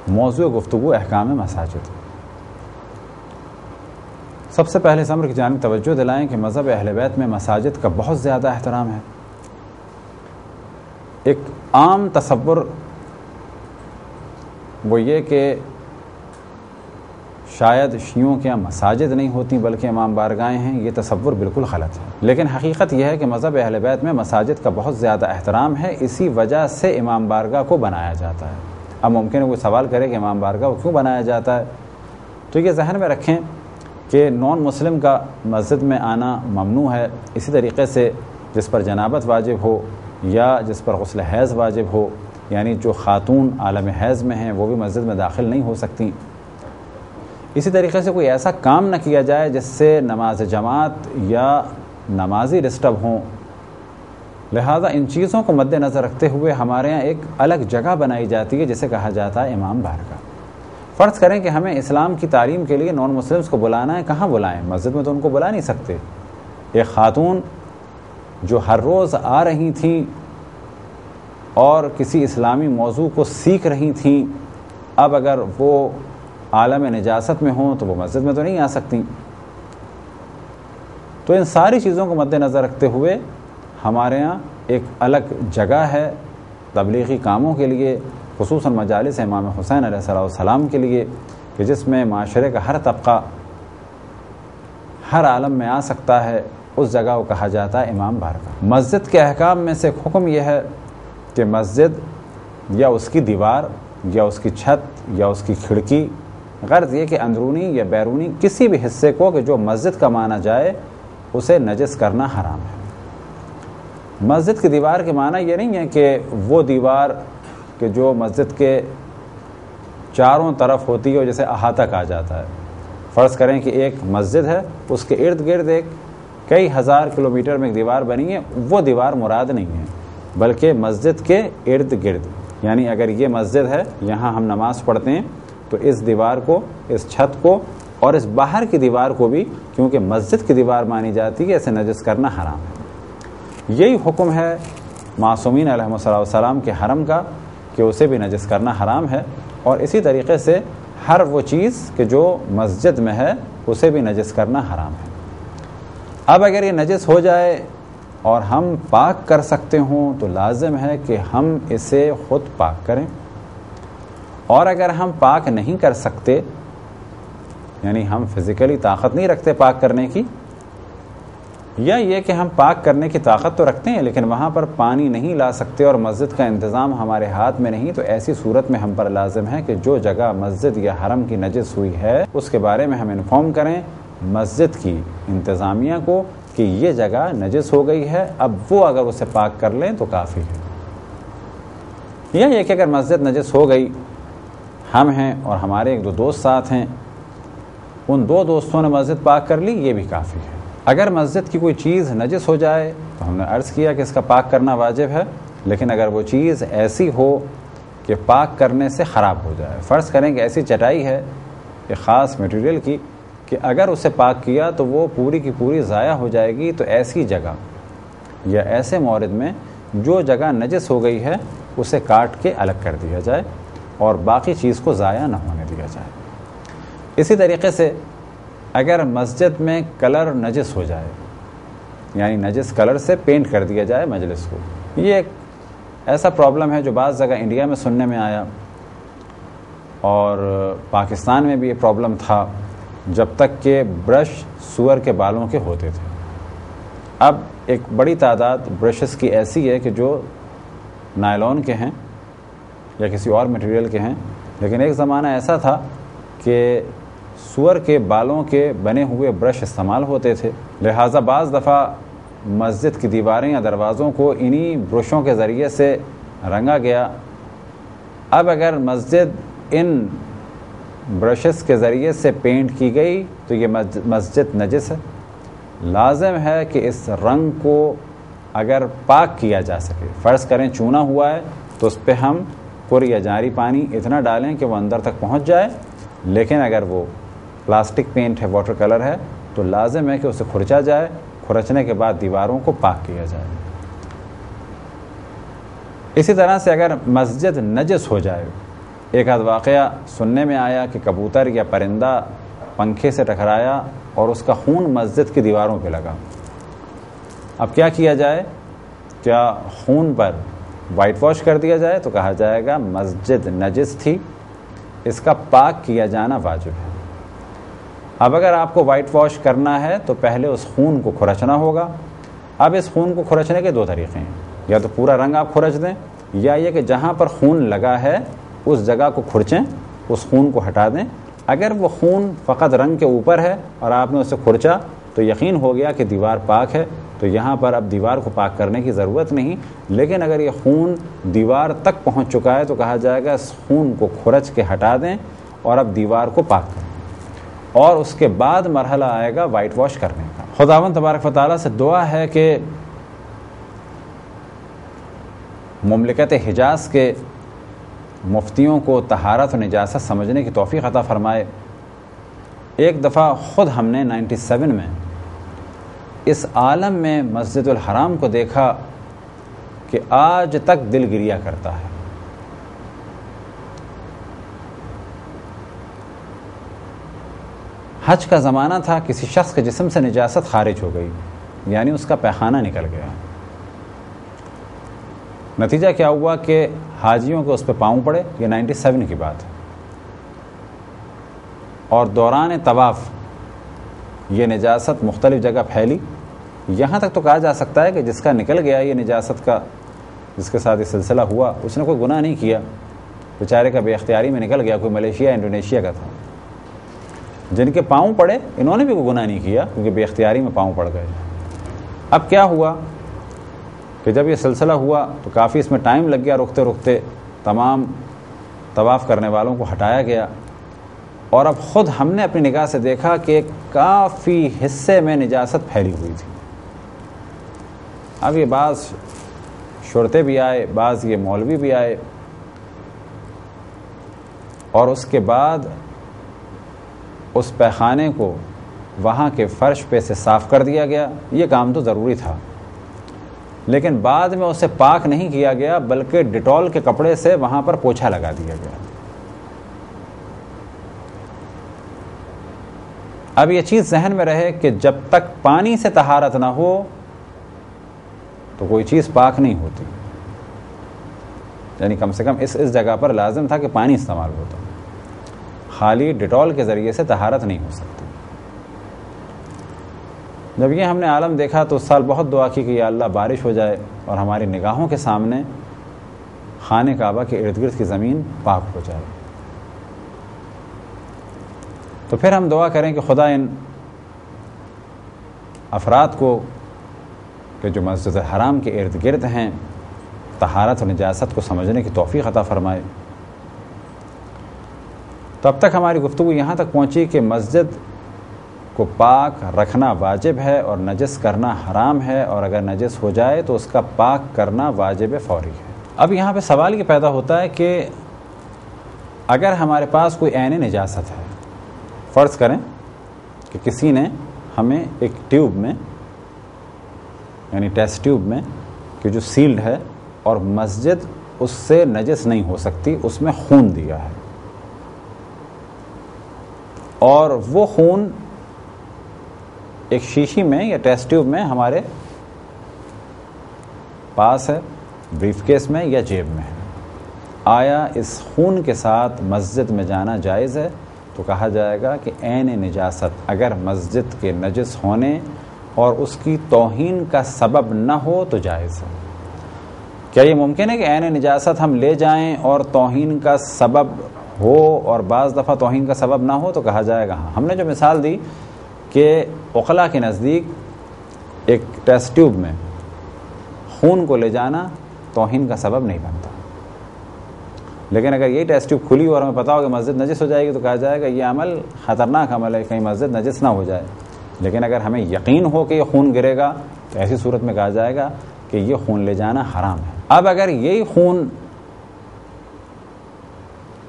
موضوع گفتگو احکام مساجد۔ سب سے پہلے اس امر کی جانب توجہ دلائیں کہ مذہب اہل بیت میں مساجد کا بہت زیادہ احترام ہے۔ ایک عام تصور وہ یہ کہ شاید شیعوں کے یہاں مساجد نہیں ہوتی بلکہ امام بارگاہیں ہیں، یہ تصور بالکل غلط ہے۔ لیکن حقیقت یہ ہے کہ مذہب اہل بیت میں مساجد کا بہت زیادہ احترام ہے، اسی وجہ سے امام بارگاہ کو بنایا جاتا ہے۔ اب ممکن ہے کوئی سوال کرے کہ امام بارگاہ کو کیوں بنایا جاتا ہے، تو یہ ذہن میں رکھیں کہ نان مسلم کا مسجد میں آنا ممنوع ہے۔ اسی طریقے سے جس پر جنابت واجب ہو یا جس پر غسل حیض واجب ہو، یعنی جو خاتون عالم حیض میں ہیں وہ بھی مسجد میں داخل نہیں ہو سکتی۔ اسی طریقے سے کوئی ایسا کام نہ کیا جائے جس سے نماز جماعت یا نمازی ڈسٹرب ہوں، لہذا ان چیزوں کو مد نظر رکھتے ہوئے ہمارے یہاں ایک الگ جگہ بنائی جاتی ہے جسے کہا جاتا ہے امام بارگاہ۔ فرض کریں کہ ہمیں اسلام کی تعلیم کے لیے نان مسلمس کو بلانا ہے، کہاں بلائیں؟ مسجد میں تو ان کو بلا نہیں سکتے۔ ایک خاتون جو ہر روز آ رہی تھیں اور کسی اسلامی موضوع کو سیکھ رہی تھیں، اب اگر وہ عالم نجاست میں ہوں تو وہ مسجد میں تو نہیں آ سکتی۔ تو ان ساری چیزوں کو مد نظر رکھتے ہوئے ہمارے ہاں ایک الگ جگہ ہے تبلیغی کاموں کے لیے، خصوصاً مجالس امام حسین علیہ السلام کے لیے، کہ جس میں معاشرے کا ہر طبقہ ہر عالم میں آ سکتا ہے، اس جگہ کو کہا جاتا ہے امام بارگاہ۔ مسجد کے احکام میں سے ایک حکم یہ ہے کہ مسجد یا اس کی دیوار یا اس کی چھت یا اس کی کھڑکی، غرض یہ کہ اندرونی یا بیرونی کسی بھی حصے کو کہ جو مسجد کا مانا جائے اسے نجس کرنا حرام ہے۔ مسجد کی دیوار کے معنی یہ نہیں ہے کہ وہ دیوار کہ جو مسجد کے چاروں طرف ہوتی ہے اور جسے احاطہ کہا جاتا ہے۔ فرض کریں کہ ایک مسجد ہے، اس کے ارد گرد ایک کئی ہزار کلومیٹر میں ایک دیوار بنی ہے، وہ دیوار مراد نہیں ہے، بلکہ مسجد کے ارد گرد، یعنی اگر یہ مسجد ہے، یہاں ہم نماز پڑھتے ہیں، تو اس دیوار کو، اس چھت کو اور اس باہر کی دیوار کو بھی، کیونکہ مسجد کی دیوار مانی جاتی ہے، اسے نجس کرنا حرام ہے۔ یہی حکم ہے معصومین علیہ السلام کے حرم کا کہ اسے بھی نجس کرنا حرام ہے، اور اسی طریقے سے ہر وہ چیز کہ جو مسجد میں ہے اسے بھی نجس کرنا حرام ہے۔ اب اگر یہ نجس ہو جائے اور ہم پاک کر سکتے ہوں تو لازم ہے کہ ہم اسے خود پاک کریں، اور اگر ہم پاک نہیں کر سکتے، یعنی ہم فزیکلی طاقت نہیں رکھتے پاک کرنے کی، یا یہ کہ ہم پاک کرنے کی طاقت تو رکھتے ہیں لیکن وہاں پر پانی نہیں لا سکتے اور مسجد کا انتظام ہمارے ہاتھ میں نہیں، تو ایسی صورت میں ہم پر لازم ہے کہ جو جگہ مسجد یا حرم کی نجس ہوئی ہے اس کے بارے میں ہم انفارم کریں مسجد کی انتظامیہ کو کہ یہ جگہ نجس ہو گئی ہے، اب وہ اگر اسے پاک کر لیں تو کافی ہے۔ یا یہ کہ اگر مسجد نجس ہو گئی، ہم ہیں اور ہمارے ایک دو دوست ساتھ ہیں، ان دو دوستوں نے مسجد پاک کر لی، یہ بھی کافی ہے۔ اگر مسجد کی کوئی چیز نجس ہو جائے تو ہم نے عرض کیا کہ اس کا پاک کرنا واجب ہے، لیکن اگر وہ چیز ایسی ہو کہ پاک کرنے سے خراب ہو جائے، فرض کریں کہ ایسی چٹائی ہے ایک خاص میٹیریل کی کہ اگر اسے پاک کیا تو وہ پوری کی پوری ضائع ہو جائے گی، تو ایسی جگہ یا ایسے مورد میں جو جگہ نجس ہو گئی ہے اسے کاٹ کے الگ کر دیا جائے اور باقی چیز کو ضائع نہ ہونے دیا جائے۔ اسی طریقے سے اگر مسجد میں کلر نجس ہو جائے، یعنی نجس کلر سے پینٹ کر دیا جائے مجلس کو، یہ ایک ایسا پرابلم ہے جو بعض جگہ انڈیا میں سننے میں آیا، اور پاکستان میں بھی یہ پرابلم تھا جب تک کہ برش سور کے بالوں کے ہوتے تھے۔ اب ایک بڑی تعداد برشز کی ایسی ہے کہ جو نائلون کے ہیں یا کسی اور میٹیریل کے ہیں، لیکن ایک زمانہ ایسا تھا کہ سور کے بالوں کے بنے ہوئے برش استعمال ہوتے تھے، لہٰذا بعض دفعہ مسجد کی دیواریں یا دروازوں کو انہی برشوں کے ذریعے سے رنگا گیا۔ اب اگر مسجد ان برشز کے ذریعے سے پینٹ کی گئی تو یہ مسجد نجس ہے۔ لازم ہے کہ اس رنگ کو اگر پاک کیا جا سکے، فرض کریں چونا ہوا ہے تو اس پہ ہم پر یا جاری پانی اتنا ڈالیں کہ وہ اندر تک پہنچ جائے، لیکن اگر وہ پلاسٹک پینٹ ہے، واٹر کلر ہے، تو لازم ہے کہ اسے کھرچا جائے، کھرچنے کے بعد دیواروں کو پاک کیا جائے۔ اسی طرح سے اگر مسجد نجس ہو جائے، ایک آدھ واقعہ سننے میں آیا کہ کبوتر یا پرندہ پنکھے سے ٹکرایا اور اس کا خون مسجد کی دیواروں پہ لگا. اب کیا کیا جائے؟ کیا خون پر وائٹ واش کر دیا جائے؟ تو کہا جائے گا مسجد نجس تھی، اس کا پاک کیا جانا واجب ہے. اب اگر آپ کو وائٹ واش کرنا ہے تو پہلے اس خون کو کھرچنا ہوگا. اب اس خون کو کھرچنے کے دو طریقے ہیں، یا تو پورا رنگ آپ کھرچ دیں، یا یہ کہ جہاں پر خون لگا ہے اس جگہ کو کھرچیں، اس خون کو ہٹا دیں. اگر وہ خون فقط رنگ کے اوپر ہے اور آپ نے اسے کھرچا تو یقین ہو گیا کہ دیوار پاک ہے، تو یہاں پر اب دیوار کو پاک کرنے کی ضرورت نہیں. لیکن اگر یہ خون دیوار تک پہنچ چکا ہے تو کہا جائے گا اس خون کو کھرچ کے ہٹا دیں اور اب دیوار کو پاک کریں، اور اس کے بعد مرحلہ آئے گا وائٹ واش کرنے کا. خداوند تبارک و تعالیٰ سے دعا ہے کہ مملکت حجاز کے مفتیوں کو طہارت و نجاست سمجھنے کی توفیق عطا فرمائے. ایک دفعہ خود ہم نے 97 میں اس عالم میں مسجد الحرام کو دیکھا کہ آج تک دل گریا کرتا ہے. حج کا زمانہ تھا، کسی شخص کے جسم سے نجاست خارج ہو گئی، یعنی اس کا پیخانہ نکل گیا. نتیجہ کیا ہوا کہ حاجیوں کو اس پہ پاؤں پڑے. یہ 97 کی بات ہے. اور دوران طواف یہ نجاست مختلف جگہ پھیلی. یہاں تک تو کہا جا سکتا ہے کہ جس کا نکل گیا یہ نجاست کا، جس کے ساتھ یہ سلسلہ ہوا، اس نے کوئی گناہ نہیں کیا، بیچارے کا بے اختیاری میں نکل گیا، کوئی ملیشیا انڈونیشیا کا تھا. جن کے پاؤں پڑے انہوں نے بھی کوئی گناہ نہیں کیا کیونکہ بے اختیاری میں پاؤں پڑ گئے. اب کیا ہوا کہ جب یہ سلسلہ ہوا تو کافی اس میں ٹائم لگ گیا، رکتے رکتے تمام طواف کرنے والوں کو ہٹایا گیا، اور اب خود ہم نے اپنی نگاہ سے دیکھا کہ کافی حصے میں نجاست پھیلی ہوئی تھی. اب یہ بعض شرطے بھی آئے، بعض یہ مولوی بھی آئے، اور اس کے بعد اس پیخانے کو وہاں کے فرش پہ سے صاف کر دیا گیا. یہ کام تو ضروری تھا، لیکن بعد میں اسے پاک نہیں کیا گیا بلکہ ڈیٹول کے کپڑے سے وہاں پر پوچھا لگا دیا گیا. اب یہ چیز ذہن میں رہے کہ جب تک پانی سے طہارت نہ ہو تو کوئی چیز پاک نہیں ہوتی. یعنی کم سے کم اس جگہ پر لازم تھا کہ پانی استعمال ہوتا، خالی ڈیٹول کے ذریعے سے طہارت نہیں ہو سکتی. جب یہ ہم نے عالم دیکھا تو اس سال بہت دعا کی کہ یا اللہ بارش ہو جائے اور ہماری نگاہوں کے سامنے خانہ کعبہ کے ارد گرد کی زمین پاک ہو جائے. تو پھر ہم دعا کریں کہ خدا ان افراد کو کہ جو مسجد الحرام کے ارد گرد ہیں طہارت و نجاست کو سمجھنے کی توفیق عطا فرمائے. تو اب تک ہماری گفتگو یہاں تک پہنچی کہ مسجد کو پاک رکھنا واجب ہے اور نجس کرنا حرام ہے، اور اگر نجس ہو جائے تو اس کا پاک کرنا واجب فوری ہے. اب یہاں پہ سوال یہ پیدا ہوتا ہے کہ اگر ہمارے پاس کوئی عین نجاست ہے، فرض کریں کہ کسی نے ہمیں ایک ٹیوب میں، یعنی ٹیسٹ ٹیوب میں کہ جو سیلڈ ہے اور مسجد اس سے نجس نہیں ہو سکتی، اس میں خون دیا ہے، اور وہ خون ایک شیشی میں یا ٹیسٹ ٹیوب میں ہمارے پاس ہے، بریف کیس میں یا جیب میں ہے. آیا اس خون کے ساتھ مسجد میں جانا جائز ہے؟ تو کہا جائے گا کہ عین نجاست اگر مسجد کے نجس ہونے اور اس کی توہین کا سبب نہ ہو تو جائز ہے. کیا یہ ممکن ہے کہ عین نجاست ہم لے جائیں اور توہین کا سبب ہو اور بعض دفعہ توہین کا سبب نہ ہو؟ تو کہا جائے گا ہاں. ہم نے جو مثال دی کہ عقلا کے نزدیک ایک ٹیسٹ ٹیوب میں خون کو لے جانا توہین کا سبب نہیں بنتا، لیکن اگر یہ ٹیسٹ ٹیوب کھلی اور ہمیں پتا ہو کہ مسجد نجس ہو جائے گی تو کہا جائے گا یہ عمل خطرناک عمل ہے، کہیں مسجد نجس نہ ہو جائے. لیکن اگر ہمیں یقین ہو کہ یہ خون گرے گا تو ایسی صورت میں کہا جائے گا کہ یہ خون لے جانا حرام ہے. اب اگر یہی خون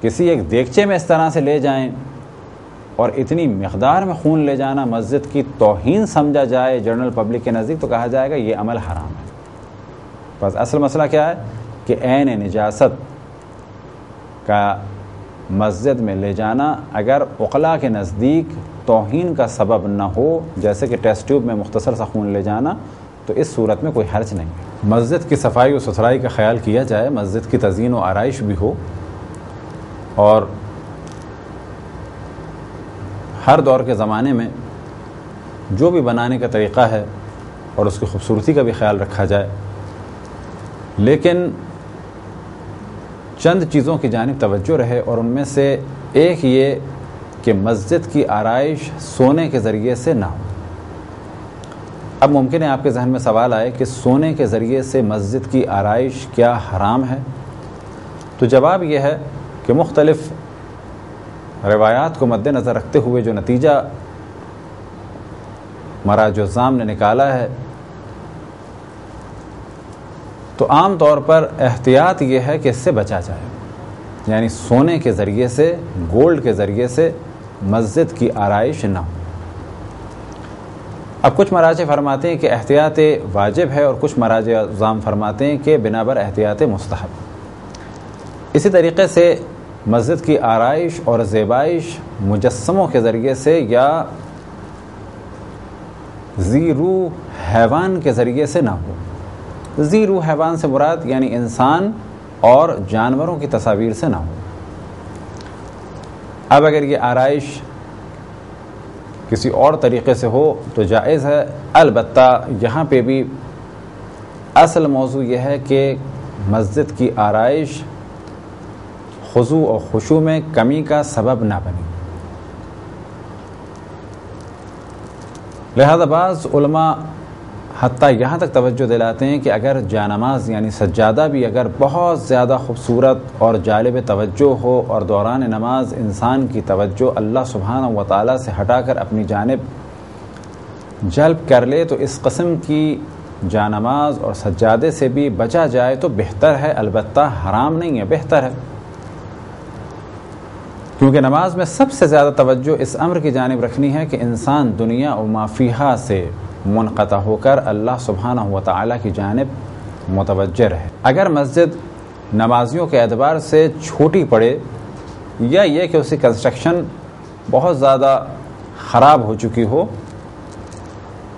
کسی ایک دیگچے میں اس طرح سے لے جائیں اور اتنی مقدار میں خون لے جانا مسجد کی توہین سمجھا جائے جنرل پبلک کے نزدیک تو کہا جائے گا یہ عمل حرام ہے. بس اصل مسئلہ کیا ہے کہ عین نجاست کا مسجد میں لے جانا اگر عقلاء کے نزدیک توہین کا سبب نہ ہو، جیسے کہ ٹیسٹ ٹیوب میں مختصر سا خون لے جانا، تو اس صورت میں کوئی حرج نہیں ہے۔ مسجد کی صفائی و ستھرائی کا خیال کیا جائے، مسجد کی تزئین و آرائش بھی ہو، اور ہر دور کے زمانے میں جو بھی بنانے کا طریقہ ہے اور اس کی خوبصورتی کا بھی خیال رکھا جائے، لیکن چند چیزوں کی جانب توجہ رہے، اور ان میں سے ایک یہ کہ مسجد کی آرائش سونے کے ذریعے سے نہ ہو۔ اب ممکن ہے آپ کے ذہن میں سوال آئے کہ سونے کے ذریعے سے مسجد کی آرائش کیا حرام ہے؟ تو جواب یہ ہے کہ مختلف روایات کو مد نظر رکھتے ہوئے جو نتیجہ مراجع الزام نے نکالا ہے، تو عام طور پر احتیاط یہ ہے کہ اس سے بچا جائے، یعنی سونے کے ذریعے سے، گولڈ کے ذریعے سے مسجد کی آرائش نہ ہو۔ اب کچھ مراجع فرماتے ہیں کہ احتیاط واجب ہے، اور کچھ مراجع الزام فرماتے ہیں کہ بنا بر احتیاط مستحب۔ اسی طریقے سے مسجد کی آرائش اور زیبائش مجسموں کے ذریعے سے یا ذی روح حیوان کے ذریعے سے نہ ہو۔ ذی روح حیوان سے مراد یعنی انسان اور جانوروں کی تصاویر سے نہ ہو۔ اب اگر یہ آرائش کسی اور طریقے سے ہو تو جائز ہے، البتہ یہاں پہ بھی اصل موضوع یہ ہے کہ مسجد کی آرائش خضوع و خشوع میں کمی کا سبب نہ بنے۔ لہذا بعض علماء حتیٰ یہاں تک توجہ دلاتے ہیں کہ اگر جانماز یعنی سجادہ بھی اگر بہت زیادہ خوبصورت اور جالب توجہ ہو، اور دوران نماز انسان کی توجہ اللہ سبحانہ و تعالیٰ سے ہٹا کر اپنی جانب جلب کر لے، تو اس قسم کی جانماز اور سجادے سے بھی بچا جائے تو بہتر ہے، البتہ حرام نہیں ہے، بہتر ہے، کیونکہ نماز میں سب سے زیادہ توجہ اس امر کی جانب رکھنی ہے کہ انسان دنیا و ما فیہا سے منقطع ہو کر اللہ سبحانہ و تعالیٰ کی جانب متوجہ رہے۔ اگر مسجد نمازیوں کے اعتبار سے چھوٹی پڑے، یا یہ کہ اس کی کنسٹرکشن بہت زیادہ خراب ہو چکی ہو،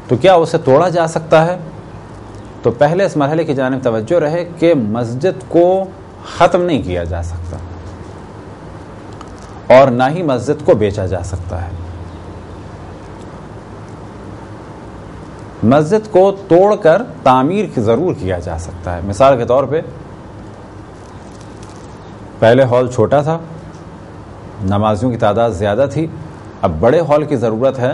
تو کیا اسے توڑا جا سکتا ہے؟ تو پہلے اس مرحلے کی جانب توجہ رہے کہ مسجد کو ختم نہیں کیا جا سکتا، اور نہ ہی مسجد کو بیچا جا سکتا ہے۔ مسجد کو توڑ کر تعمیر کی ضرور کیا جا سکتا ہے۔ مثال کے طور پہ پہلے ہال چھوٹا تھا، نمازیوں کی تعداد زیادہ تھی، اب بڑے ہال کی ضرورت ہے،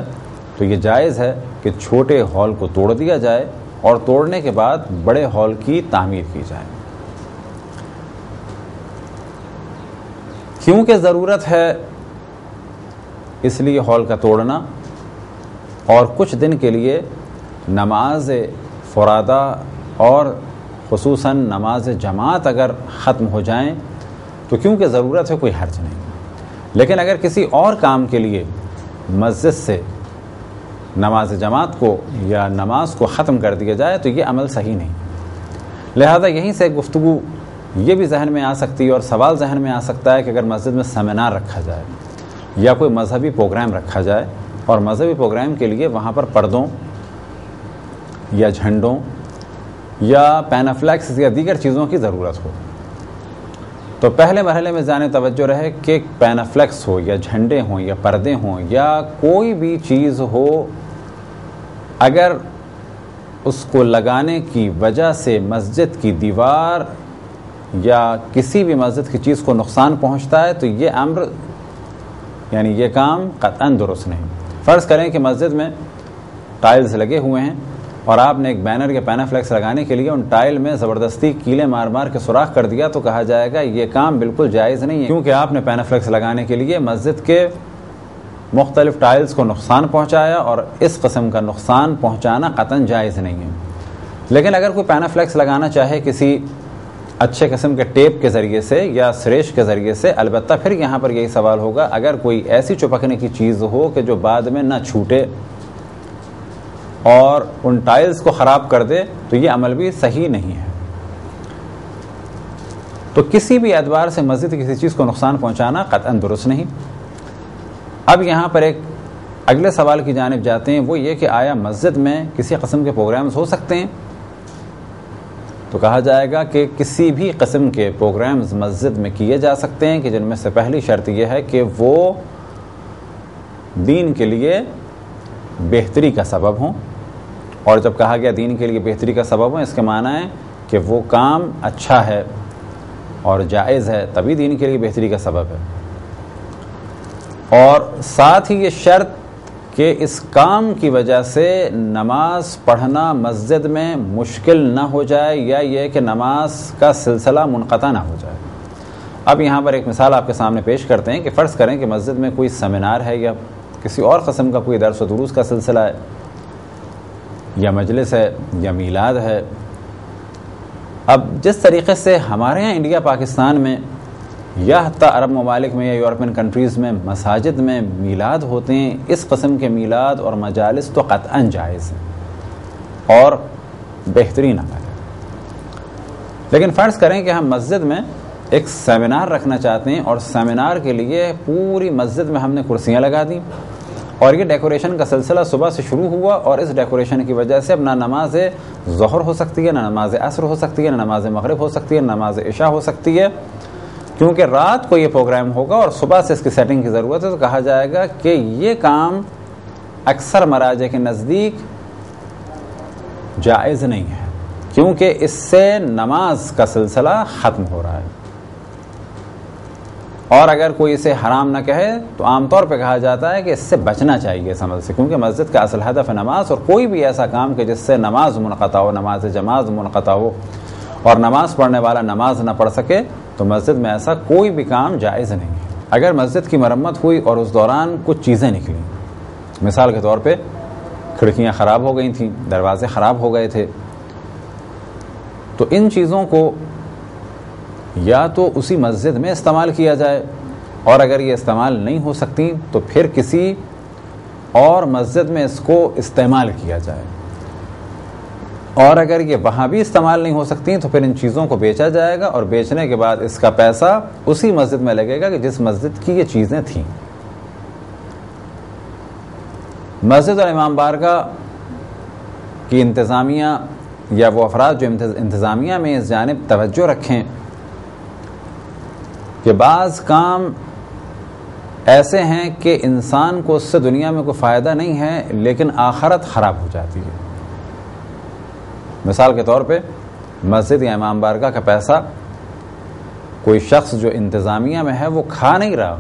تو یہ جائز ہے کہ چھوٹے ہال کو توڑ دیا جائے، اور توڑنے کے بعد بڑے ہال کی تعمیر کی جائے۔ کیونکہ ضرورت ہے اس لیے ہال کا توڑنا، اور کچھ دن کے لیے نماز فرادہ اور خصوصاً نماز جماعت اگر ختم ہو جائیں تو کیونکہ ضرورت ہے کوئی حرج نہیں، لیکن اگر کسی اور کام کے لیے مسجد سے نماز جماعت کو یا نماز کو ختم کر دیا جائے تو یہ عمل صحیح نہیں۔ لہذا یہیں سے گفتگو یہ بھی ذہن میں آ سکتی ہے، اور سوال ذہن میں آ سکتا ہے کہ اگر مسجد میں سیمینار رکھا جائے یا کوئی مذہبی پروگرام رکھا جائے، اور مذہبی پروگرام کے لیے وہاں پر پردوں یا جھنڈوں یا پینافلیکس یا دیگر چیزوں کی ضرورت ہو، تو پہلے مرحلے میں جانے توجہ رہے کہ پینافلیکس ہو یا جھنڈے ہوں یا پردے ہوں یا کوئی بھی چیز ہو، اگر اس کو لگانے کی وجہ سے مسجد کی دیوار یا کسی بھی مسجد کی چیز کو نقصان پہنچتا ہے تو یہ امر یعنی یہ کام قطعاً درست نہیں۔ فرض کریں کہ مسجد میں ٹائلز لگے ہوئے ہیں، اور آپ نے ایک بینر یا پینافلیکس لگانے کے لیے ان ٹائل میں زبردستی کیلے مار مار کے سوراخ کر دیا، تو کہا جائے گا یہ کام بالکل جائز نہیں ہے، کیونکہ آپ نے پینافلیکس لگانے کے لیے مسجد کے مختلف ٹائلز کو نقصان پہنچایا، اور اس قسم کا نقصان پہنچانا قطعاً جائز نہیں ہے۔ لیکن اگر کوئی پینافلیکس لگانا چاہے کسی اچھے قسم کے ٹیپ کے ذریعے سے یا سریش کے ذریعے سے، البتہ پھر یہاں پر یہی سوال ہوگا اگر کوئی ایسی چپکنے کی چیز ہو کہ جو بعد میں نہ چھوٹے اور ان ٹائلز کو خراب کر دے، تو یہ عمل بھی صحیح نہیں ہے۔ تو کسی بھی اعتبار سے مسجد کسی چیز کو نقصان پہنچانا قطعاً درست نہیں۔ اب یہاں پر ایک اگلے سوال کی جانب جاتے ہیں، وہ یہ کہ آیا مسجد میں کسی قسم کے پروگرامز ہو سکتے ہیں؟ تو کہا جائے گا کہ کسی بھی قسم کے پروگرامز مسجد میں کیے جا سکتے ہیں، کہ جن میں سے پہلی شرط یہ ہے کہ وہ دین کے لیے بہتری کا سبب ہوں۔ اور جب کہا گیا دین کے لیے بہتری کا سبب ہوں، اس کے معنی ہے کہ وہ کام اچھا ہے اور جائز ہے، تبھی دین کے لیے بہتری کا سبب ہے۔ اور ساتھ ہی یہ شرط کہ اس کام کی وجہ سے نماز پڑھنا مسجد میں مشکل نہ ہو جائے، یا یہ کہ نماز کا سلسلہ منقطع نہ ہو جائے۔ اب یہاں پر ایک مثال آپ کے سامنے پیش کرتے ہیں کہ فرض کریں کہ مسجد میں کوئی سیمینار ہے، یا کسی اور قسم کا کوئی درس و دروس کا سلسلہ ہے، یا مجلس ہے، یا میلاد ہے۔ اب جس طریقے سے ہمارے یہاں انڈیا پاکستان میں یا حتیٰ عرب ممالک میں یا یورپین کنٹریز میں مساجد میں میلاد ہوتے ہیں، اس قسم کے میلاد اور مجالس تو قطعاً جائز ہیں اور بہترین عمل ہے۔ لیکن فرض کریں کہ ہم مسجد میں ایک سیمینار رکھنا چاہتے ہیں، اور سیمینار کے لیے پوری مسجد میں ہم نے کرسیاں لگا دیں، اور یہ ڈیکوریشن کا سلسلہ صبح سے شروع ہوا، اور اس ڈیکوریشن کی وجہ سے اب نہ نماز ظہر ہو سکتی ہے، نہ نماز عصر ہو سکتی ہے، نہ نماز مغرب ہو سکتی ہے، نہ نماز عشاء ہو سکتی ہے، کیونکہ رات کو یہ پروگرام ہوگا اور صبح سے اس کی سیٹنگ کی ضرورت ہے۔ تو کہا جائے گا کہ یہ کام اکثر مراجع کے نزدیک جائز نہیں ہے، کیونکہ اس سے نماز کا سلسلہ ختم ہو رہا ہے۔ اور اگر کوئی اسے حرام نہ کہے تو عام طور پہ کہا جاتا ہے کہ اس سے بچنا چاہیے اس عمل سے، کیونکہ مسجد کا اصل ہدف ہے نماز، اور کوئی بھی ایسا کام کہ جس سے نماز منقطع ہو، نماز جماعت منقطع ہو، اور نماز پڑھنے والا نماز نہ پڑھ سکے، تو مسجد میں ایسا کوئی بھی کام جائز نہیں ہے۔ اگر مسجد کی مرمت ہوئی اور اس دوران کچھ چیزیں نکلیں، مثال کے طور پہ کھڑکیاں خراب ہو گئی تھیں، دروازے خراب ہو گئے تھے، تو ان چیزوں کو یا تو اسی مسجد میں استعمال کیا جائے، اور اگر یہ استعمال نہیں ہو سکتی تو پھر کسی اور مسجد میں اس کو استعمال کیا جائے، اور اگر یہ وہاں بھی استعمال نہیں ہو سکتی تو پھر ان چیزوں کو بیچا جائے گا، اور بیچنے کے بعد اس کا پیسہ اسی مسجد میں لگے گا کہ جس مسجد کی یہ چیزیں تھیں۔ مسجد اور امام بارگاہ کی انتظامیہ یا وہ افراد جو انتظامیہ میں اس جانب توجہ رکھیں کہ بعض کام ایسے ہیں کہ انسان کو اس سے دنیا میں کوئی فائدہ نہیں ہے، لیکن آخرت خراب ہو جاتی ہے۔ مثال کے طور پہ مسجد یا امام بارگاہ کا پیسہ کوئی شخص جو انتظامیہ میں ہے وہ کھا نہیں رہا،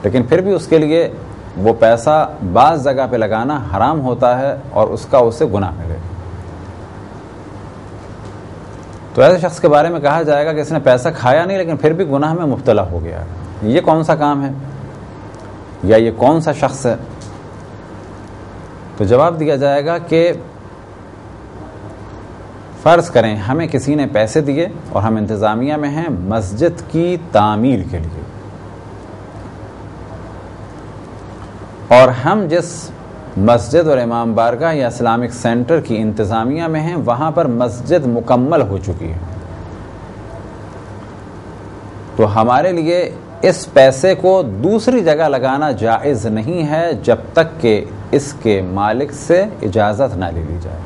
لیکن پھر بھی اس کے لیے وہ پیسہ بعض جگہ پہ لگانا حرام ہوتا ہے، اور اس کا اسے گناہ ملے۔ تو ایسے شخص کے بارے میں کہا جائے گا کہ اس نے پیسہ کھایا نہیں لیکن پھر بھی گناہ میں مبتلا ہو گیا۔ یہ کون سا کام ہے، یا یہ کون سا شخص ہے؟ تو جواب دیا جائے گا کہ فرض کریں ہمیں کسی نے پیسے دیے اور ہم انتظامیہ میں ہیں مسجد کی تعمیر کے لیے، اور ہم جس مسجد اور امام بارگاہ یا اسلامک سینٹر کی انتظامیہ میں ہیں وہاں پر مسجد مکمل ہو چکی ہے، تو ہمارے لیے اس پیسے کو دوسری جگہ لگانا جائز نہیں ہے جب تک کہ اس کے مالک سے اجازت نہ لے لی جائے۔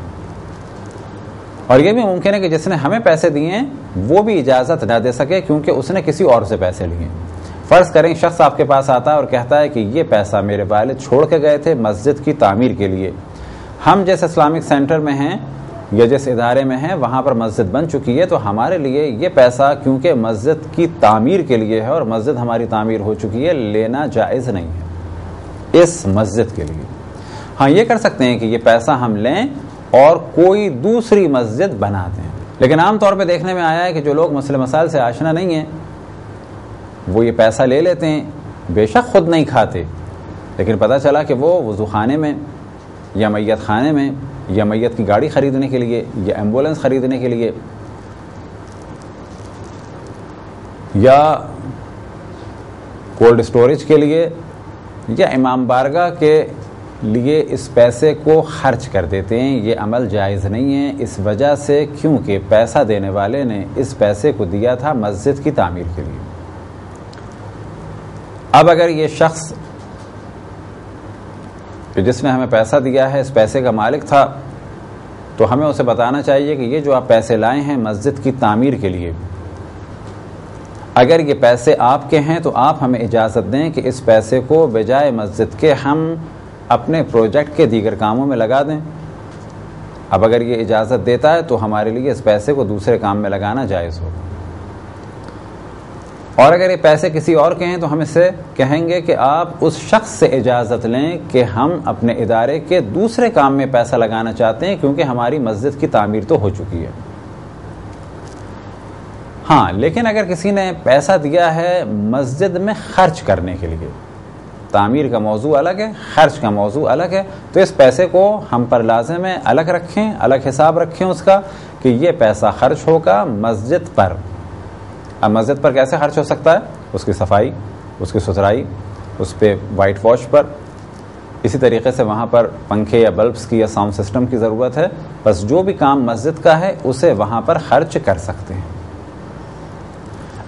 اور یہ بھی ممکن ہے کہ جس نے ہمیں پیسے دیے ہیں وہ بھی اجازت نہ دے سکے، کیونکہ اس نے کسی اور سے پیسے لیے۔ فرض کریں شخص آپ کے پاس آتا ہے اور کہتا ہے کہ یہ پیسہ میرے والد چھوڑ کے گئے تھے مسجد کی تعمیر کے لیے، ہم جس اسلامک سینٹر میں ہیں یا جس ادارے میں ہیں وہاں پر مسجد بن چکی ہے، تو ہمارے لیے یہ پیسہ کیونکہ مسجد کی تعمیر کے لیے ہے اور مسجد ہماری تعمیر ہو چکی ہے، لینا جائز نہیں ہے اس مسجد کے لیے۔ ہاں یہ کر سکتے ہیں کہ یہ پیسہ ہم لیں اور کوئی دوسری مسجد بنا دیں، لیکن عام طور پہ دیکھنے میں آیا ہے کہ جو لوگ مسئلے مسائل سے آشنا نہیں ہیں وہ یہ پیسہ لے لیتے ہیں، بے شک خود نہیں کھاتے، لیکن پتہ چلا کہ وہ وضو خانے میں یا میت خانے میں یا میت کی گاڑی خریدنے کے لیے یا ایمبولینس خریدنے کے لیے یا کولڈ سٹوریج کے لیے یا امام بارگاہ کے لیے اس پیسے کو خرچ کر دیتے ہیں. یہ عمل جائز نہیں ہے اس وجہ سے کیونکہ پیسہ دینے والے نے اس پیسے کو دیا تھا مسجد کی تعمیر کے لیے. اب اگر یہ شخص جس نے ہمیں پیسہ دیا ہے اس پیسے کا مالک تھا تو ہمیں اسے بتانا چاہیے کہ یہ جو آپ پیسے لائے ہیں مسجد کی تعمیر کے لیے، اگر یہ پیسے آپ کے ہیں تو آپ ہمیں اجازت دیں کہ اس پیسے کو بجائے مسجد کے ہم اپنے پروجیکٹ کے دیگر کاموں میں لگا دیں. اب اگر یہ اجازت دیتا ہے تو ہمارے لیے اس پیسے کو دوسرے کام میں لگانا جائز ہوگا. اور اگر یہ پیسے کسی اور کے ہیں تو ہم اسے کہیں گے کہ آپ اس شخص سے اجازت لیں کہ ہم اپنے ادارے کے دوسرے کام میں پیسہ لگانا چاہتے ہیں کیونکہ ہماری مسجد کی تعمیر تو ہو چکی ہے. ہاں، لیکن اگر کسی نے پیسہ دیا ہے مسجد میں خرچ کرنے کے لیے، تعمیر کا موضوع الگ ہے، خرچ کا موضوع الگ ہے، تو اس پیسے کو ہم پر لازم ہے الگ رکھیں، الگ حساب رکھیں اس کا کہ یہ پیسہ خرچ ہوگا مسجد پر. اب مسجد پر کیسے خرچ ہو سکتا ہے؟ اس کی صفائی، اس کی ستھرائی، اس پہ وائٹ واش پر. اسی طریقے سے وہاں پر پنکھے یا بلبس کی یا ساؤنڈ سسٹم کی ضرورت ہے. بس جو بھی کام مسجد کا ہے اسے وہاں پر خرچ کر سکتے ہیں.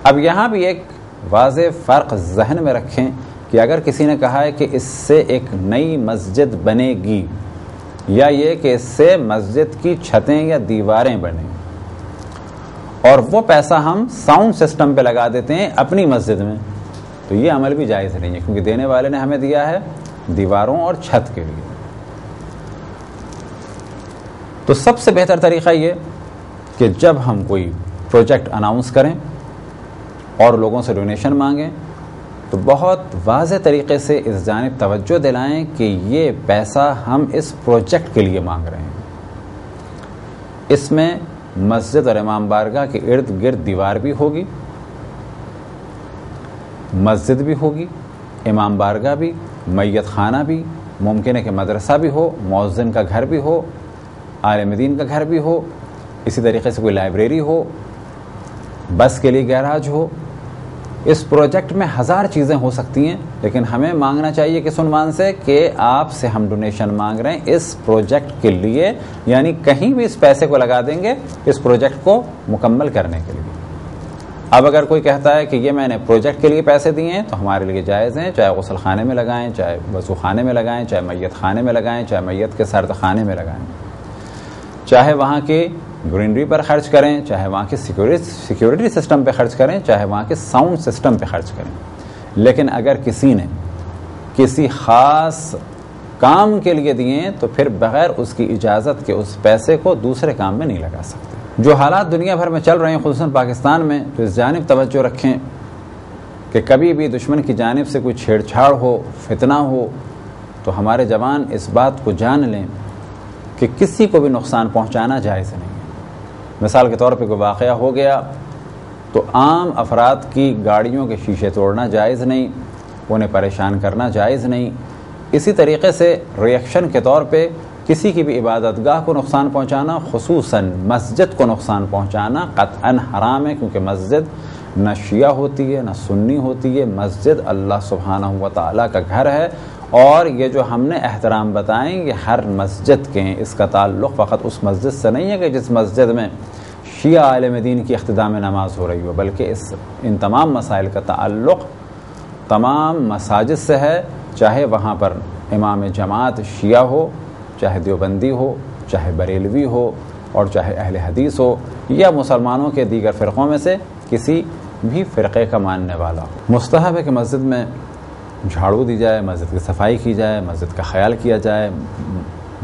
اب یہاں بھی ایک واضح فرق ذہن میں رکھیں کہ اگر کسی نے کہا ہے کہ اس سے ایک نئی مسجد بنے گی یا یہ کہ اس سے مسجد کی چھتیں یا دیواریں بنیں اور وہ پیسہ ہم ساؤنڈ سسٹم پہ لگا دیتے ہیں اپنی مسجد میں، تو یہ عمل بھی جائز نہیں ہے کیونکہ دینے والے نے ہمیں دیا ہے دیواروں اور چھت کے لیے. تو سب سے بہتر طریقہ یہ کہ جب ہم کوئی پروجیکٹ اناؤنس کریں اور لوگوں سے ڈونیشن مانگیں تو بہت واضح طریقے سے اس جانب توجہ دلائیں کہ یہ پیسہ ہم اس پروجیکٹ کے لیے مانگ رہے ہیں. اس میں مسجد اور امام بارگاہ کے ارد گرد دیوار بھی ہوگی، مسجد بھی ہوگی، امام بارگاہ بھی، میت خانہ بھی، ممکن ہے کہ مدرسہ بھی ہو، مؤذن کا گھر بھی ہو، عالم دین کا گھر بھی ہو، اسی طریقے سے کوئی لائبریری ہو، بس کے لیے گیراج ہو. اس پروجیکٹ میں ہزار چیزیں ہو سکتی ہیں، لیکن ہمیں مانگنا چاہیے کس عنوان سے کہ آپ سے ہم ڈونیشن مانگ رہے ہیں اس پروجیکٹ کے لیے، یعنی کہیں بھی اس پیسے کو لگا دیں گے اس پروجیکٹ کو مکمل کرنے کے لیے. اب اگر کوئی کہتا ہے کہ یہ میں نے پروجیکٹ کے لیے پیسے دیے ہیں تو ہمارے لیے جائز ہیں، چاہے غسل خانے میں لگائیں، چاہے وضو خانے میں لگائیں، چاہے میت خانے میں لگائیں، چاہے میت کے سرد خانے میں لگائیں، چاہے وہاں کی گرینری پر خرچ کریں، چاہے وہاں کے سیکیورٹی سسٹم پہ خرچ کریں، چاہے وہاں کے ساؤنڈ سسٹم پہ خرچ کریں. لیکن اگر کسی نے کسی خاص کام کے لیے دیے تو پھر بغیر اس کی اجازت کے اس پیسے کو دوسرے کام میں نہیں لگا سکتے. جو حالات دنیا بھر میں چل رہے ہیں خصوصاً پاکستان میں، تو اس جانب توجہ رکھیں کہ کبھی بھی دشمن کی جانب سے کوئی چھیڑ چھاڑ ہو، فتنہ ہو تو ہمارے جوان اس بات کو جان لیں کہ کسی کو بھی نقصان پہنچانا جائز نہیں ہے. مثال کے طور پہ کوئی واقعہ ہو گیا تو عام افراد کی گاڑیوں کے شیشے توڑنا جائز نہیں، انہیں پریشان کرنا جائز نہیں. اسی طریقے سے ریئیکشن کے طور پہ کسی کی بھی عبادت گاہ کو نقصان پہنچانا، خصوصاً مسجد کو نقصان پہنچانا قطعاً حرام ہے، کیونکہ مسجد نہ شیعہ ہوتی ہے نہ سنی ہوتی ہے. مسجد اللہ سبحانہ و تعالیٰ کا گھر ہے، اور یہ جو ہم نے احترام بتائیں یہ ہر مسجد کے ہیں. اس کا تعلق فقط اس مسجد سے نہیں ہے کہ جس مسجد میں شیعہ عالم دین کی اختتام نماز ہو رہی ہو، بلکہ ان تمام مسائل کا تعلق تمام مساجد سے ہے، چاہے وہاں پر امام جماعت شیعہ ہو، چاہے دیوبندی ہو، چاہے بریلوی ہو، اور چاہے اہل حدیث ہو، یا مسلمانوں کے دیگر فرقوں میں سے کسی بھی فرقے کا ماننے والا ہو. مستحب ہے کہ مسجد میں جھاڑو دی جائے، مسجد کی صفائی کی جائے، مسجد کا خیال کیا جائے،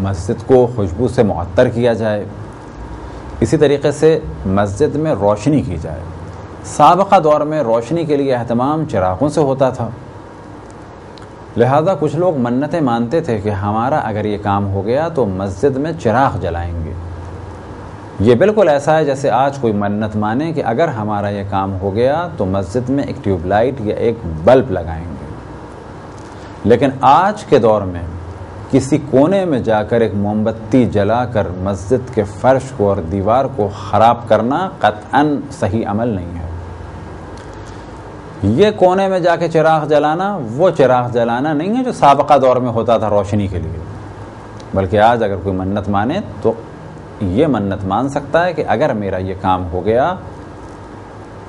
مسجد کو خوشبو سے معطر کیا جائے. اسی طریقے سے مسجد میں روشنی کی جائے. سابقہ دور میں روشنی کے لیے اہتمام چراغوں سے ہوتا تھا، لہذا کچھ لوگ منتیں مانتے تھے کہ ہمارا اگر یہ کام ہو گیا تو مسجد میں چراغ جلائیں گے. یہ بالکل ایسا ہے جیسے آج کوئی منت مانے کہ اگر ہمارا یہ کام ہو گیا تو مسجد میں ایک ٹیوب لائٹ یا ایک بلب لگائیں گے. لیکن آج کے دور میں کسی کونے میں جا کر ایک موم بتی جلا کر مسجد کے فرش کو اور دیوار کو خراب کرنا قطعاً صحیح عمل نہیں ہے. یہ کونے میں جا کے چراغ جلانا وہ چراغ جلانا نہیں ہے جو سابقہ دور میں ہوتا تھا روشنی کے لیے، بلکہ آج اگر کوئی منت مانے تو یہ منت مان سکتا ہے کہ اگر میرا یہ کام ہو گیا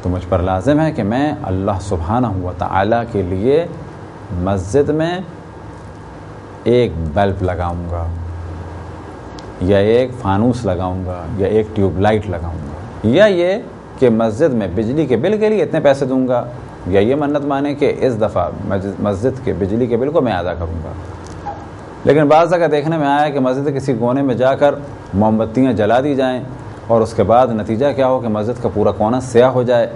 تو مجھ پر لازم ہے کہ میں اللہ سبحانہ و تعالیٰ کے لیے مسجد میں ایک بلب لگاؤں گا یا ایک فانوس لگاؤں گا یا ایک ٹیوب لائٹ لگاؤں گا، یا یہ کہ مسجد میں بجلی کے بل کے لیے اتنے پیسے دوں گا، یا یہ منت مانے کہ اس دفعہ مسجد کے بجلی کے بل کو میں ادا کروں گا۔ لیکن بعض جگہ دیکھنے میں آیا کہ مسجد کے کسی کونے میں جا کر موم بتیاں جلا دی جائیں اور اس کے بعد نتیجہ کیا ہو کہ مسجد کا پورا کونا سیاہ ہو جائے،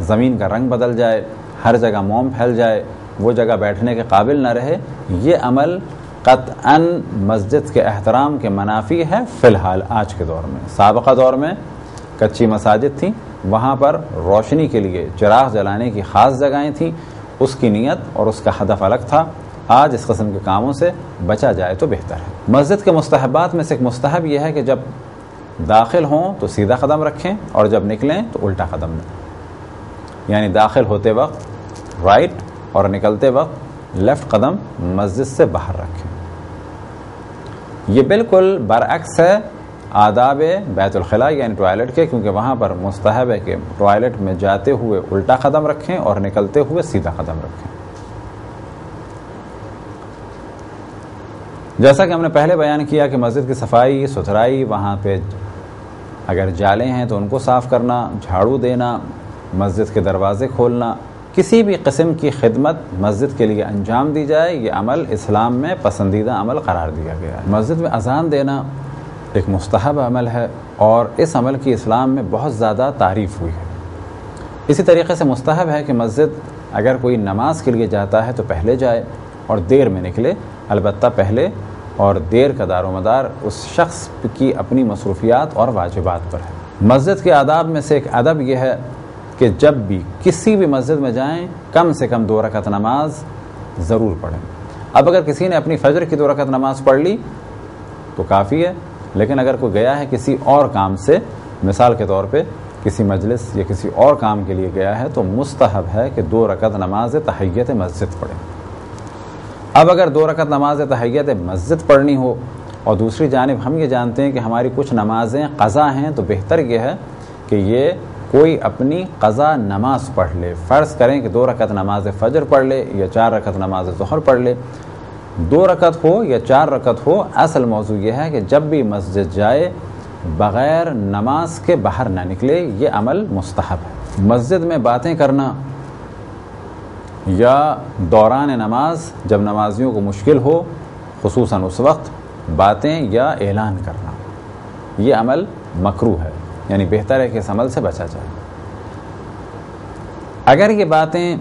زمین کا رنگ بدل جائے، ہر جگہ موم پھیل جائے، وہ جگہ بیٹھنے کے قابل نہ رہے۔ یہ عمل قطعاً مسجد کے احترام کے منافی ہے فی الحال آج کے دور میں۔ سابقہ دور میں کچی مساجد تھیں، وہاں پر روشنی کے لیے چراغ جلانے کی خاص جگہیں تھیں، اس کی نیت اور اس کا ہدف الگ تھا۔ آج اس قسم کے کاموں سے بچا جائے تو بہتر ہے۔ مسجد کے مستحبات میں سے ایک مستحب یہ ہے کہ جب داخل ہوں تو سیدھا قدم رکھیں اور جب نکلیں تو الٹا قدم لیں، یعنی داخل ہوتے وقت رائٹ اور نکلتے وقت لیفٹ قدم مسجد سے باہر رکھیں۔ یہ بالکل برعکس ہے آداب بیت الخلاء یعنی ٹوائلٹ کے، کیونکہ وہاں پر مستحب ہے کہ ٹوائلٹ میں جاتے ہوئے الٹا قدم رکھیں اور نکلتے ہوئے سیدھا قدم رکھیں۔ جیسا کہ ہم نے پہلے بیان کیا کہ مسجد کی صفائی ستھرائی، وہاں پہ اگر جالے ہیں تو ان کو صاف کرنا، جھاڑو دینا، مسجد کے دروازے کھولنا، کسی بھی قسم کی خدمت مسجد کے لیے انجام دی جائے، یہ عمل اسلام میں پسندیدہ عمل قرار دیا گیا ہے۔ مسجد میں اذان دینا ایک مستحب عمل ہے اور اس عمل کی اسلام میں بہت زیادہ تعریف ہوئی ہے۔ اسی طریقے سے مستحب ہے کہ مسجد اگر کوئی نماز کے لیے جاتا ہے تو پہلے جائے اور دیر میں نکلے، البتہ پہلے اور دیر کا دار و مدار اس شخص کی اپنی مصروفیات اور واجبات پر ہے۔ مسجد کے آداب میں سے ایک ادب یہ ہے کہ جب بھی کسی بھی مسجد میں جائیں کم سے کم 2 رکعت نماز ضرور پڑھیں۔ اب اگر کسی نے اپنی فجر کی 2 رکعت نماز پڑھ لی تو کافی ہے، لیکن اگر کوئی گیا ہے کسی اور کام سے، مثال کے طور پہ کسی مجلس یا کسی اور کام کے لیے گیا ہے، تو مستحب ہے کہ 2 رکعت نماز تحیت مسجد پڑھیں۔ اب اگر 2 رکعت نماز تحیت مسجد پڑھنی ہو اور دوسری جانب ہم یہ جانتے ہیں کہ ہماری کچھ نمازیں قضا ہیں، تو بہتر یہ ہے کہ یہ کوئی اپنی قضا نماز پڑھ لے۔ فرض کریں کہ 2 رکعت نماز فجر پڑھ لے یا 4 رکعت نماز ظہر پڑھ لے، 2 رکعت ہو یا 4 رکعت ہو، اصل موضوع یہ ہے کہ جب بھی مسجد جائے بغیر نماز کے باہر نہ نکلے، یہ عمل مستحب ہے۔ مسجد میں باتیں کرنا یا دوران نماز جب نمازیوں کو مشکل ہو، خصوصاً اس وقت باتیں یا اعلان کرنا، یہ عمل مکروہ ہے، یعنی بہتر ہے کہ اس عمل سے بچا جائے۔ اگر یہ باتیں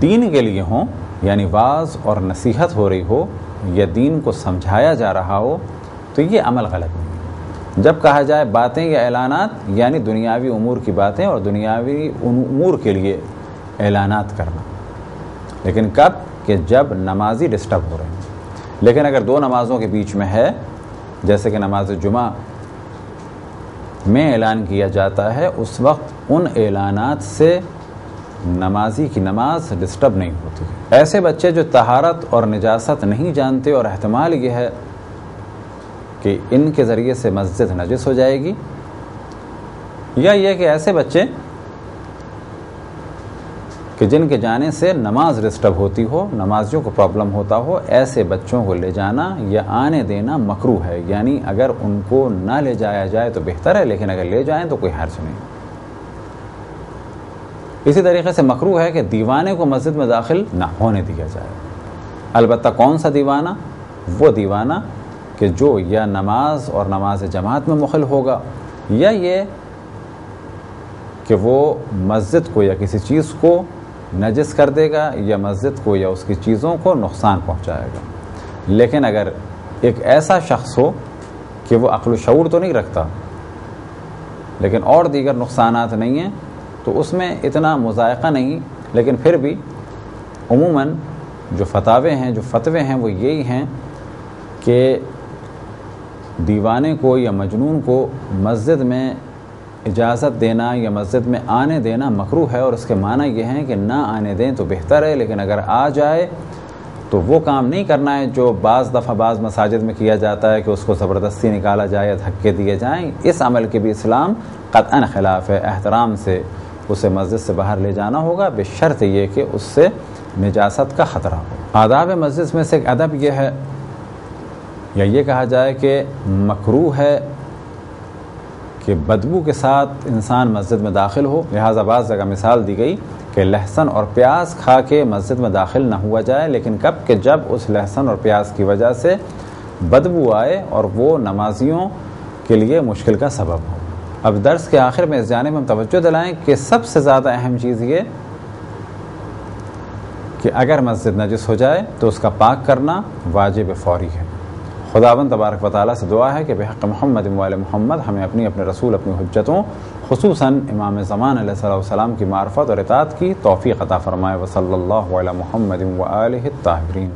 دین کے لیے ہوں، یعنی واعظ اور نصیحت ہو رہی ہو یا دین کو سمجھایا جا رہا ہو، تو یہ عمل غلط نہیں ہے۔ جب کہا جائے باتیں یا اعلانات، یعنی دنیاوی امور کی باتیں اور دنیاوی امور کے لیے اعلانات کرنا، لیکن کب کہ جب نمازی ڈسٹرب ہو رہے ہیں۔ لیکن اگر 2 نمازوں کے بیچ میں ہے، جیسے کہ نماز جمعہ میں اعلان کیا جاتا ہے، اس وقت ان اعلانات سے نمازی کی نماز ڈسٹرب نہیں ہوتی۔ ایسے بچے جو طہارت اور نجاست نہیں جانتے اور احتمال یہ ہے کہ ان کے ذریعے سے مسجد نجس ہو جائے گی، یا یہ کہ ایسے بچے کہ جن کے جانے سے نماز ڈسٹرب ہوتی ہو، نمازیوں کو پرابلم ہوتا ہو، ایسے بچوں کو لے جانا یا آنے دینا مکروہ ہے، یعنی اگر ان کو نہ لے جایا جائے تو بہتر ہے، لیکن اگر لے جائیں تو کوئی حرج نہیں۔ اسی طریقے سے مکروہ ہے کہ دیوانے کو مسجد میں داخل نہ ہونے دیا جائے، البتہ کون سا دیوانہ؟ وہ دیوانہ کہ جو یا نماز اور نماز جماعت میں مخل ہوگا، یا یہ کہ وہ مسجد کو یا کسی چیز کو نجس کر دے گا یا مسجد کو یا اس کی چیزوں کو نقصان پہنچائے گا۔ لیکن اگر ایک ایسا شخص ہو کہ وہ عقل و شعور تو نہیں رکھتا لیکن اور دیگر نقصانات نہیں ہیں، تو اس میں اتنا مذائقہ نہیں، لیکن پھر بھی عموماً جو فتوے ہیں وہ یہی ہیں کہ دیوانے کو یا مجنون کو مسجد میں اجازت دینا یا مسجد میں آنے دینا مکروہ ہے، اور اس کے معنی یہ ہیں کہ نہ آنے دیں تو بہتر ہے، لیکن اگر آ جائے تو وہ کام نہیں کرنا ہے جو بعض دفعہ بعض مساجد میں کیا جاتا ہے کہ اس کو زبردستی نکالا جائے یا دھکے دیے جائیں۔ اس عمل کے بھی اسلام قطعاً خلاف ہے۔ احترام سے اسے مسجد سے باہر لے جانا ہوگا، بشرط یہ کہ اس سے نجاست کا خطرہ ہو۔ آداب مسجد میں سے ایک ادب یہ ہے، یا یہ کہا جائے کہ مکروہ ہے کہ بدبو کے ساتھ انسان مسجد میں داخل ہو، لہٰذا بعض جگہ مثال دی گئی کہ لہسن اور پیاز کھا کے مسجد میں داخل نہ ہوا جائے، لیکن کب کہ جب اس لہسن اور پیاز کی وجہ سے بدبو آئے اور وہ نمازیوں کے لیے مشکل کا سبب ہو۔ اب درس کے آخر میں اس جانب ہم توجہ دلائیں کہ سب سے زیادہ اہم چیز یہ کہ اگر مسجد نجس ہو جائے تو اس کا پاک کرنا واجب فوری ہے۔ خداوند تبارک و تعالیٰ سے دعا ہے کہ بحق محمد و آل محمد ہمیں اپنے رسول اپنی حجتوں خصوصاً امام زمان علیہ السلام کی معرفت اور اطاعت کی توفیق عطا فرمائے۔ وصلی اللہ علی محمد و آلہ الطاہرین۔